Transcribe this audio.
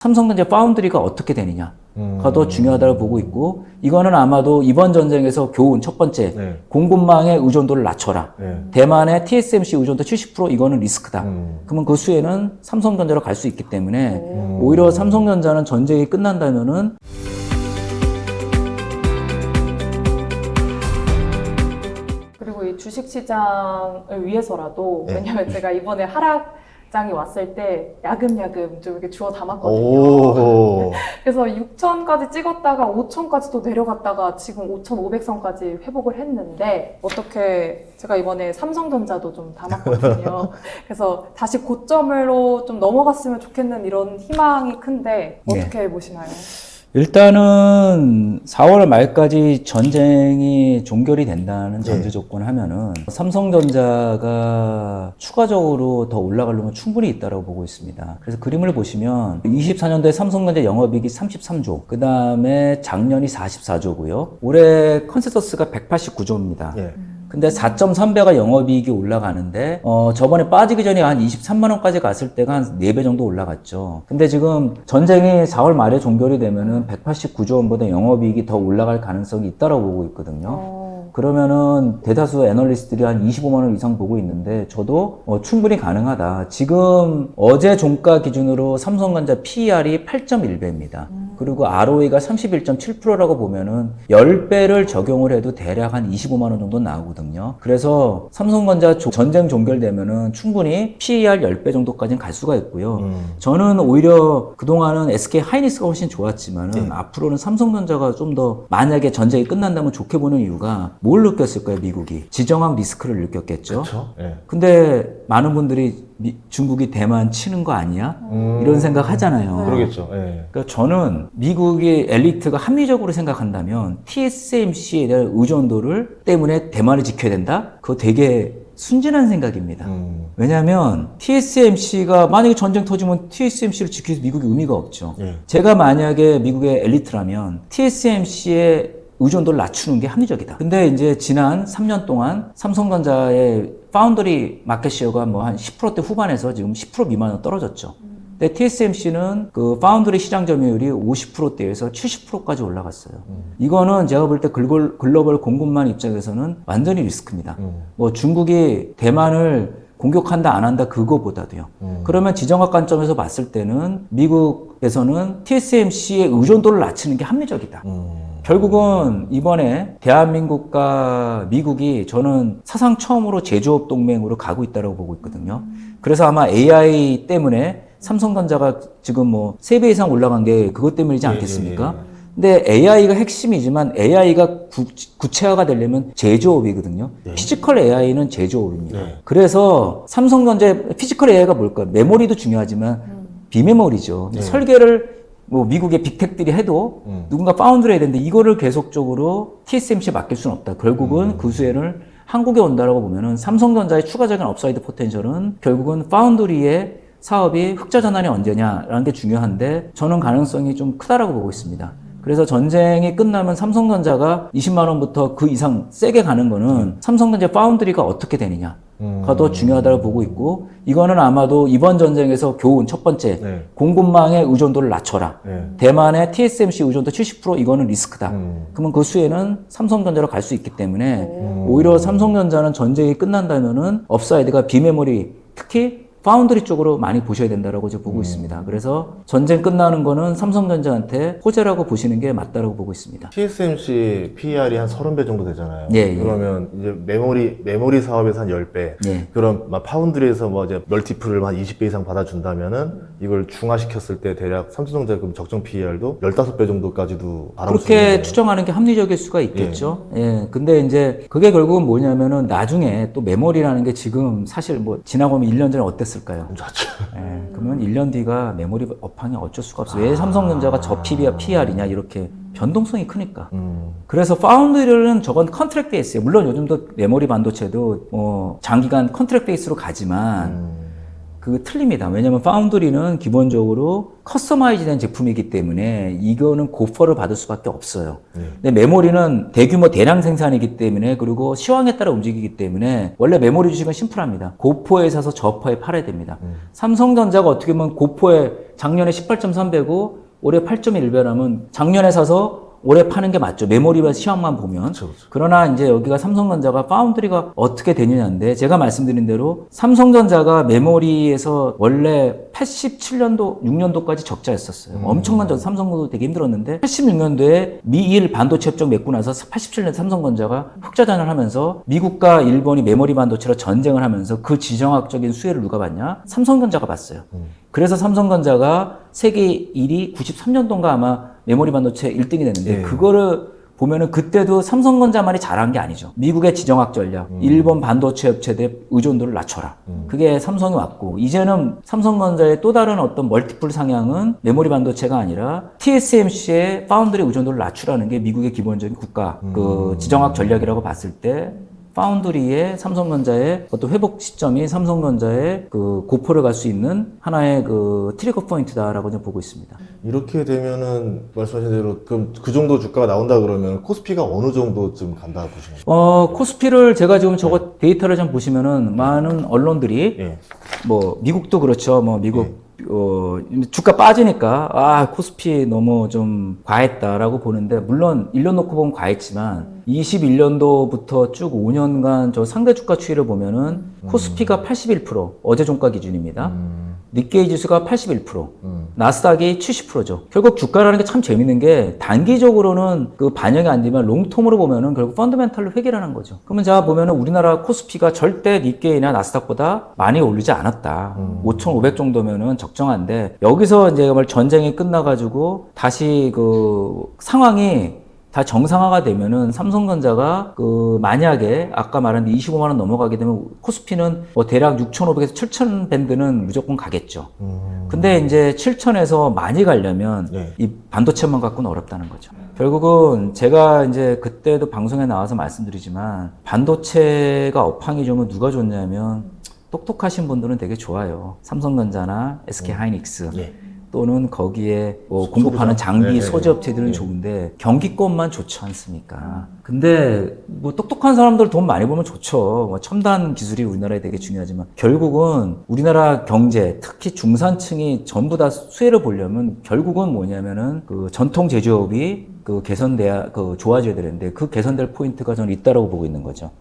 삼성전자 파운드리가 어떻게 되느냐가 더 중요하다고 보고 있고, 이거는 아마도 이번 전쟁에서 교훈 첫 번째, 네. 공급망의 의존도를 낮춰라. 네. 대만의 TSMC 의존도 70% 이거는 리스크다. 그러면 그 수혜는 삼성전자로 갈 수 있기 때문에 오히려 삼성전자는 전쟁이 끝난다면은 그리고 이 주식시장을 위해서라도, 네. 왜냐면 제가 이번에 하락장이 왔을 때 야금야금 좀 이렇게 주워 담았거든요. 오. 그래서 6천까지 찍었다가 5천까지도 내려갔다가 지금 5,500선까지 회복을 했는데, 어떻게 제가 이번에 삼성전자도 좀 담았거든요. 그래서 다시 고점으로 좀 넘어갔으면 좋겠는 이런 희망이 큰데 어떻게 보시나요? 일단은 4월 말까지 전쟁이 종결이 된다는 전제 조건 하면은 삼성전자가 추가적으로 더 올라가려면 충분히 있다고 보고 있습니다. 그래서 그림을 보시면 24년도에 삼성전자 영업이익이 33조, 그 다음에 작년이 44조고요. 올해 컨센서스가 189조입니다. 예. 근데 4.3배가 영업이익이 올라가는데 저번에 빠지기 전에 한 23만 원까지 갔을 때가 한 4배 정도 올라갔죠. 근데 지금 전쟁이 4월 말에 종결이 되면은 189조 원보다 영업이익이 더 올라갈 가능성이 있다고 보고 있거든요. 그러면은 대다수 애널리스트들이 한 25만 원 이상 보고 있는데 저도 충분히 가능하다. 지금 어제 종가 기준으로 삼성전자 PER이 8.1배입니다. 그리고 ROE가 31.7%라고 보면은 10배를 적용을 해도 대략 한 25만 원 정도 나오거든요. 그래서 삼성전자 전쟁 종결되면은 충분히 PER 10배 정도까지는 갈 수가 있고요. 저는 오히려 그동안은 SK 하이닉스가 훨씬 좋았지만은 앞으로는 삼성전자가 좀 더 만약에 전쟁이 끝난다면 좋게 보는 이유가 뭘 느꼈을까요, 미국이? 지정학 리스크를 느꼈겠죠. 그렇죠. 예. 근데 많은 분들이 중국이 대만 치는 거 아니야? 이런 생각 하잖아요. 그러겠죠. 예. 그러니까 저는 미국의 엘리트가 합리적으로 생각한다면 TSMC에 대한 의존도를 때문에 대만을 지켜야 된다? 그거 되게 순진한 생각입니다. 왜냐하면 TSMC가 만약에 전쟁 터지면 TSMC를 지키기 위해서 미국이 의미가 없죠. 제가 만약에 미국의 엘리트라면 TSMC의 의존도를 낮추는 게 합리적이다. 근데 이제 지난 3년 동안 삼성전자의 파운드리 마켓 시어가 뭐 한 10%대 후반에서 지금 10% 미만으로 떨어졌죠. 근데 TSMC는 그 파운드리 시장 점유율이 50%대에서 70%까지 올라갔어요. 이거는 제가 볼 때 글로벌 공급망 입장에서는 완전히 리스크입니다. 뭐 중국이 대만을 공격한다 안 한다 그거보다도요. 그러면 지정학 관점에서 봤을 때는 미국에서는 TSMC의 의존도를 낮추는 게 합리적이다. 결국은 이번에 대한민국과 미국이 저는 사상 처음으로 제조업 동맹으로 가고 있다고 보고 있거든요. 그래서 아마 AI 때문에 삼성전자가 지금 뭐 3배 이상 올라간 게 그것 때문이지 않겠습니까? 근데 AI가 핵심이지만 AI가 구체화가 되려면 제조업이거든요. 피지컬 AI는 제조업입니다. 그래서 삼성전자의 피지컬 AI가 뭘까요? 메모리도 중요하지만 비메모리죠. 설계를 뭐 미국의 빅텍들이 해도 누군가 파운드를 해야 되는데 이거를 계속적으로 TSMC에 맡길 수는 없다. 결국은 그 수혜를 한국에 온다라고 보면은 삼성전자의 추가적인 업사이드 포텐셜은 결국은 파운드리의 사업이 흑자 전환이 언제냐라는 게 중요한데 저는 가능성이 좀 크다라고 보고 있습니다. 그래서 전쟁이 끝나면 삼성전자가 20만 원부터 그 이상 세게 가는 거는 삼성전자 파운드리가 어떻게 되느냐가 더 중요하다고 보고 있고, 이거는 아마도 이번 전쟁에서 교훈 첫 번째, 공급망의 의존도를 낮춰라. 대만의 TSMC 의존도 70% 이거는 리스크다. 그러면 그 수혜는 삼성전자로 갈 수 있기 때문에 오히려 삼성전자는 전쟁이 끝난다면은 업사이드가 비메모리, 특히 파운드리 쪽으로 많이 보셔야 된다라고 제가 보고 있습니다. 그래서 전쟁 끝나는 거는 삼성전자한테 호재라고 보시는 게 맞다라고 보고 있습니다. TSMC PER이 한 30배 정도 되잖아요. 예. 그러면 이제 메모리 사업에서 한 10배. 예. 그럼 막 파운드리에서 뭐 이제 멀티플을 한 20배 이상 받아준다면은 이걸 중화시켰을 때 대략 삼성전자 그럼 적정 PER도 15배 정도까지도 바라볼 수 있는 그렇게 거예요. 추정하는 게 합리적일 수가 있겠죠. 예. 근데 이제 그게 결국은 뭐냐면은 나중에 또 메모리라는 게 지금 사실 뭐 지나고 보면 1년 전에 어땠을까요? 좋죠. 예. 그러면 1년 뒤가 메모리 업황이 어쩔 수가 없어요. 왜 삼성전자가 저 PER이냐 이렇게 변동성이 크니까. 그래서 파운드리는 저건 컨트랙 베이스예요. 물론 요즘도 메모리 반도체도 장기간 컨트랙 베이스로 가지만 그 틀립니다. 왜냐하면 파운드리는 기본적으로 커스터마이즈된 제품이기 때문에 이거는 고퍼를 받을 수밖에 없어요. 근데 메모리는 대규모 대량 생산이기 때문에 그리고 시황에 따라 움직이기 때문에 원래 메모리 주식은 심플합니다. 고포에 사서 저퍼에 팔아야 됩니다. 삼성전자가 어떻게 보면 고포에 작년에 18.3배고 올해 8.1배라면 작년에 사서 올해 파는 게 맞죠. 메모리와 시황만 보면. 그렇죠. 그러나 이제 여기가 삼성전자가 파운드리가 어떻게 되느냐인데 제가 말씀드린 대로 삼성전자가 메모리에서 원래 87년도, 6년도까지 적자였었어요. 엄청난 적 삼성도 되게 힘들었는데 86년도에 미일 반도체 협정 맺고 나서 87년에 삼성전자가 흑자전을 하면서 미국과 일본이 메모리 반도체로 전쟁을 하면서 그 지정학적인 수혜를 누가 받냐? 삼성전자가 받았어요. 그래서 삼성전자가 세계 1위 93년도인가 아마 메모리 반도체 1등이 됐는데 그거를 보면은 그때도 삼성전자만이 잘한 게 아니죠. 미국의 지정학 전략, 일본 반도체 업체들의 의존도를 낮춰라. 그게 삼성이 왔고 이제는 삼성전자의 또 다른 어떤 멀티플 상향은 메모리 반도체가 아니라 TSMC의 파운드리 의존도를 낮추라는 게 미국의 기본적인 국가 그 지정학 전략이라고 봤을 때 파운드리의 삼성전자의 어떤 회복 시점이 삼성전자의 그 고포를 갈 수 있는 하나의 그 트리거 포인트다라고 저는 보고 있습니다. 이렇게 되면은 말씀하신 대로 그럼 그 정도 주가가 나온다 그러면 코스피가 어느 정도쯤 간다 보시나요? 코스피를 제가 지금 저거 데이터를 좀 보시면은 많은 언론들이 예. 뭐 미국도 그렇죠. 뭐 미국 주가 빠지니까 코스피 너무 좀 과했다라고 보는데 물론 1년 놓고 보면 과했지만 21년도부터 쭉 5년간 저 상대 주가 추이를 보면은 코스피가 81% 어제 종가 기준입니다. 니케이 지수가 81%, 나스닥이 70%죠. 결국 주가라는 게 참 재밌는 게 단기적으로는 그 반영이 안 되면 롱텀으로 보면은 결국 펀더멘탈로 회귀하는 거죠. 그러면 제가 보면은 우리나라 코스피가 절대 니케이나 나스닥보다 많이 오르지 않았다. 5,500 정도면은 적정한데 여기서 이제 정말 전쟁이 끝나가지고 다시 그 상황이 다 정상화가 되면은 삼성전자가 그 만약에 아까 말한 25만 원 넘어가게 되면 코스피는 뭐 대략 6,500에서 7,000 밴드는 무조건 가겠죠. 근데 이제 7,000에서 많이 가려면 이 반도체만 갖고는 어렵다는 거죠. 결국은 제가 이제 그때도 방송에 나와서 말씀드리지만 반도체가 업황이 좋으면 누가 좋냐면 똑똑하신 분들은 되게 좋아요. 삼성전자나 SK 하이닉스. 또는 거기에 뭐 공급하는 장비 소재업체들은 좋은데 경기권만 좋지 않습니까? 근데 뭐 똑똑한 사람들 돈 많이 벌면 좋죠. 뭐 첨단 기술이 우리나라에 되게 중요하지만 결국은 우리나라 경제 특히 중산층이 전부 다 수혜를 보려면 결국은 뭐냐면은 그 전통 제조업이 그 개선돼야 그 좋아져야 되는데 그 개선될 포인트가 저는 있다라고 보고 있는 거죠.